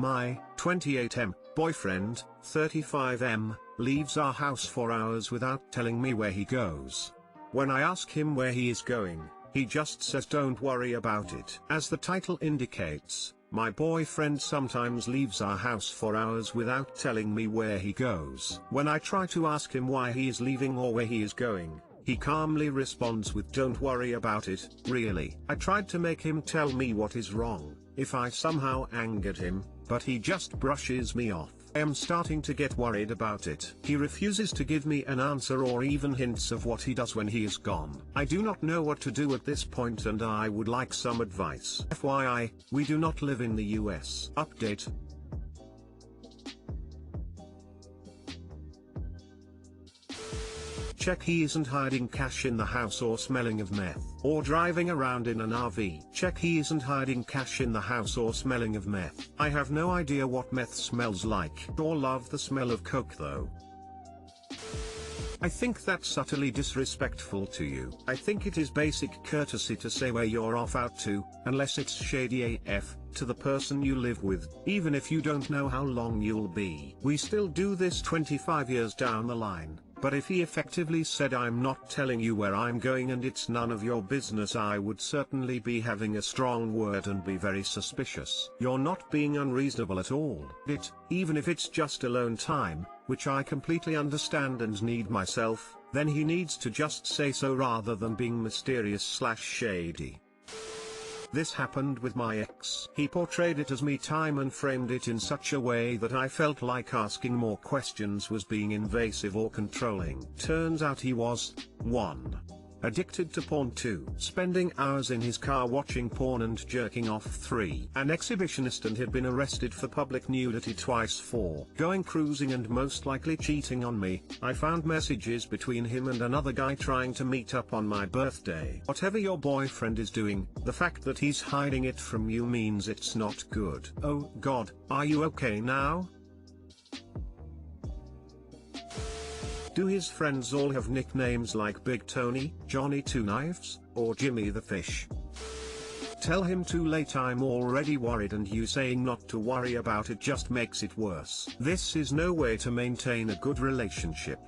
My 28M boyfriend, 35M, leaves our house for hours without telling me where he goes. When I ask him where he is going, he just says don't worry about it. As the title indicates, my boyfriend sometimes leaves our house for hours without telling me where he goes. When I try to ask him why he is leaving or where he is going, he calmly responds with don't worry about it. Really? I tried to make him tell me what is wrong, if I somehow angered him, but he just brushes me off. I am starting to get worried about it. He refuses to give me an answer or even hints of what he does when he is gone. I do not know what to do at this point and I would like some advice. FYI, we do not live in the US. Update. Check he isn't hiding cash in the house or smelling of meth, or driving around in an RV. Check he isn't hiding cash in the house or smelling of meth. I have no idea what meth smells like, or love the smell of coke though. I think that's utterly disrespectful to you. I think it is basic courtesy to say where you're off out to, unless it's shady AF, to the person you live with, even if you don't know how long you'll be. We still do this 25 years down the line. But if he effectively said I'm not telling you where I'm going and it's none of your business, I would certainly be having a strong word and be very suspicious. You're not being unreasonable at all. Even if it's just alone time, which I completely understand and need myself, then he needs to just say so rather than being mysterious/shady. This happened with my ex. He portrayed it as me time and framed it in such a way that I felt like asking more questions was being invasive or controlling. Turns out he was, 1. Addicted to porn. 2. Spending hours in his car watching porn and jerking off. 3. An exhibitionist and had been arrested for public nudity twice. 4. Going cruising and most likely cheating on me. I found messages between him and another guy trying to meet up on my birthday. Whatever your boyfriend is doing, the fact that he's hiding it from you means it's not good. Oh God, are you okay now? Do his friends all have nicknames like Big Tony, Johnny Two Knives, or Jimmy the Fish? Tell him too late, I'm already worried, and you saying not to worry about it just makes it worse. This is no way to maintain a good relationship.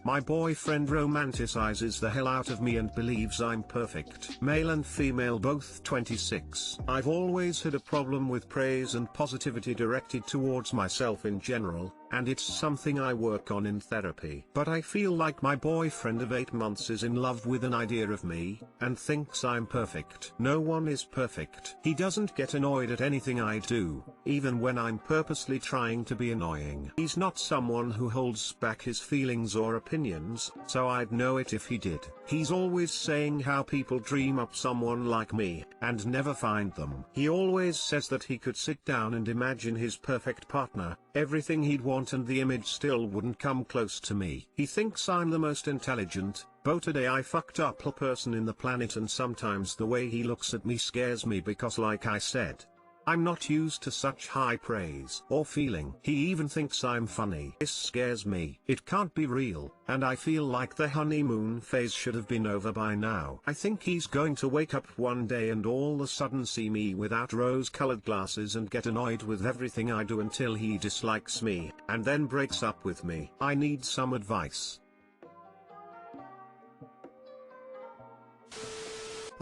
My boyfriend romanticizes the hell out of me and believes I'm perfect. Male and female, both 26. I've always had a problem with praise and positivity directed towards myself in general, and it's something I work on in therapy. But I feel like my boyfriend of 8 months is in love with an idea of me, and thinks I'm perfect. No one is perfect. He doesn't get annoyed at anything I do, even when I'm purposely trying to be annoying. He's not someone who holds back his feelings or opinions, so I'd know it if he did. He's always saying how people dream up someone like me, and never find them. He always says that he could sit down and imagine his perfect partner, everything he'd want, and the image still wouldn't come close to me. He thinks I'm the most intelligent, today I fucked up a person in the planet, and sometimes the way he looks at me scares me because, like I said, I'm not used to such high praise or feeling. He even thinks I'm funny. This scares me. It can't be real, and I feel like the honeymoon phase should have been over by now. I think he's going to wake up one day and all of a sudden see me without rose-colored glasses and get annoyed with everything I do until he dislikes me, and then breaks up with me. I need some advice.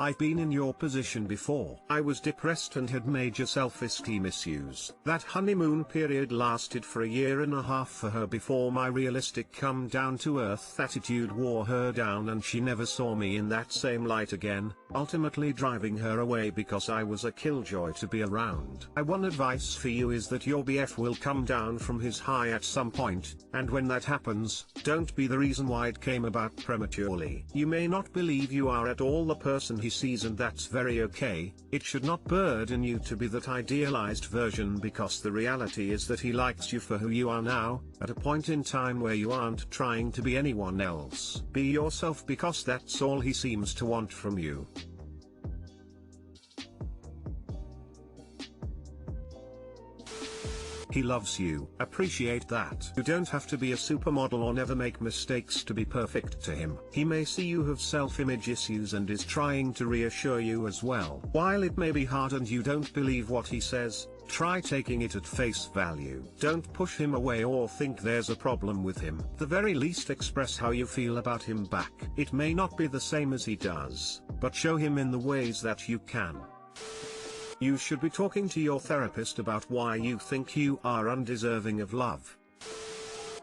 I've been in your position before. I was depressed and had major self-esteem issues. That honeymoon period lasted for 1.5 years for her before my realistic come down to earth attitude wore her down and she never saw me in that same light again, ultimately driving her away because I was a killjoy to be around. My one advice for you is that your BF will come down from his high at some point, and when that happens, don't be the reason why it came about prematurely. You may not believe you are at all the person he sees, and that's very okay. It should not burden you to be that idealized version, because the reality is that he likes you for who you are now, at a point in time where you aren't trying to be anyone else. Be yourself, because that's all he seems to want from you. He loves you. Appreciate that. You don't have to be a supermodel or never make mistakes to be perfect to him. He may see you have self-image issues and is trying to reassure you as well. While it may be hard and you don't believe what he says, try taking it at face value. Don't push him away or think there's a problem with him. At the very least, express how you feel about him back. It may not be the same as he does, but show him in the ways that you can. You should be talking to your therapist about why you think you are undeserving of love.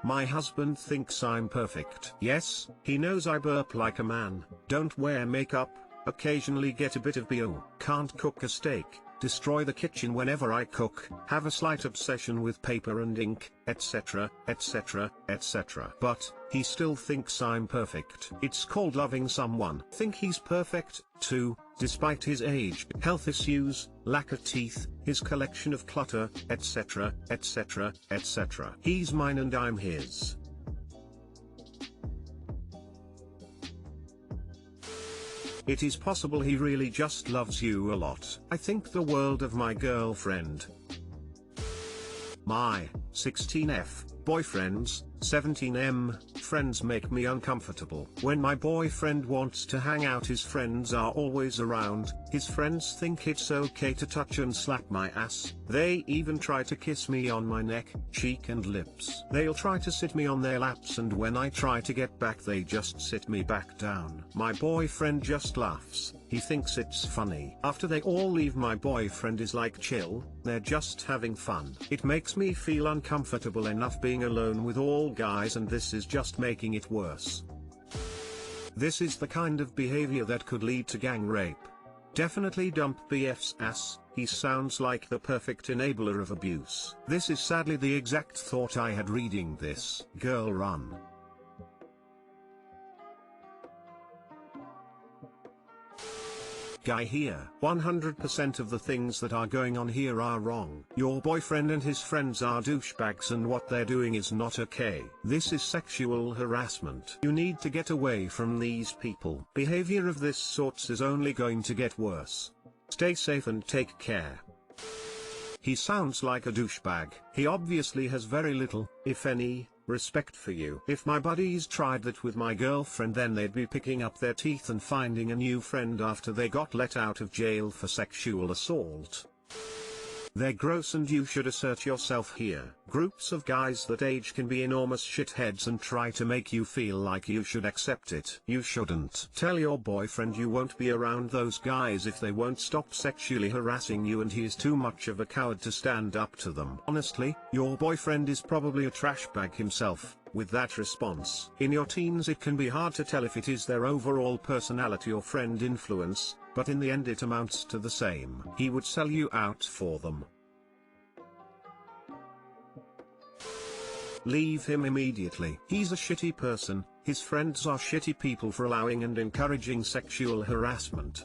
My husband thinks I'm perfect. Yes, he knows I burp like a man, don't wear makeup, occasionally get a bit of BO, can't cook a steak, destroy the kitchen whenever I cook, have a slight obsession with paper and ink, etc., etc., etc. But he still thinks I'm perfect. It's called loving someone. Think he's perfect, too, despite his age, health issues, lack of teeth, his collection of clutter, etc., etc., etc. He's mine and I'm his. It is possible he really just loves you a lot. I think the world of my girlfriend. My 16F boyfriends, 17M friends make me uncomfortable. When my boyfriend wants to hang out, his friends are always around. His friends think it's okay to touch and slap my ass. They even try to kiss me on my neck, cheek and lips. They'll try to sit me on their laps, and when I try to get back they just sit me back down. My boyfriend just laughs. He thinks it's funny. After they all leave, my boyfriend is like, chill, they're just having fun. It makes me feel uncomfortable enough being alone with all guys, and this is just making it worse. This is the kind of behavior that could lead to gang rape. Definitely dump BF's ass. He sounds like the perfect enabler of abuse. This is sadly the exact thought I had reading this. Girl, run. Guy here. 100% of the things that are going on here are wrong. Your boyfriend and his friends are douchebags, and what they're doing is not okay. This is sexual harassment. You need to get away from these people. Behavior of this sort is only going to get worse. Stay safe and take care. He sounds like a douchebag. He obviously has very little, if any, respect for you. If my buddies tried that with my girlfriend, then they'd be picking up their teeth and finding a new friend after they got let out of jail for sexual assault. They're gross and you should assert yourself here. Groups of guys that age can be enormous shitheads and try to make you feel like you should accept it. You shouldn't. Tell your boyfriend you won't be around those guys if they won't stop sexually harassing you, and he is too much of a coward to stand up to them. Honestly, your boyfriend is probably a trash bag himself. With that response. In your teens it can be hard to tell if it is their overall personality or friend influence, but in the end it amounts to the same. He would sell you out for them. Leave him immediately. He's a shitty person. His friends are shitty people for allowing and encouraging sexual harassment.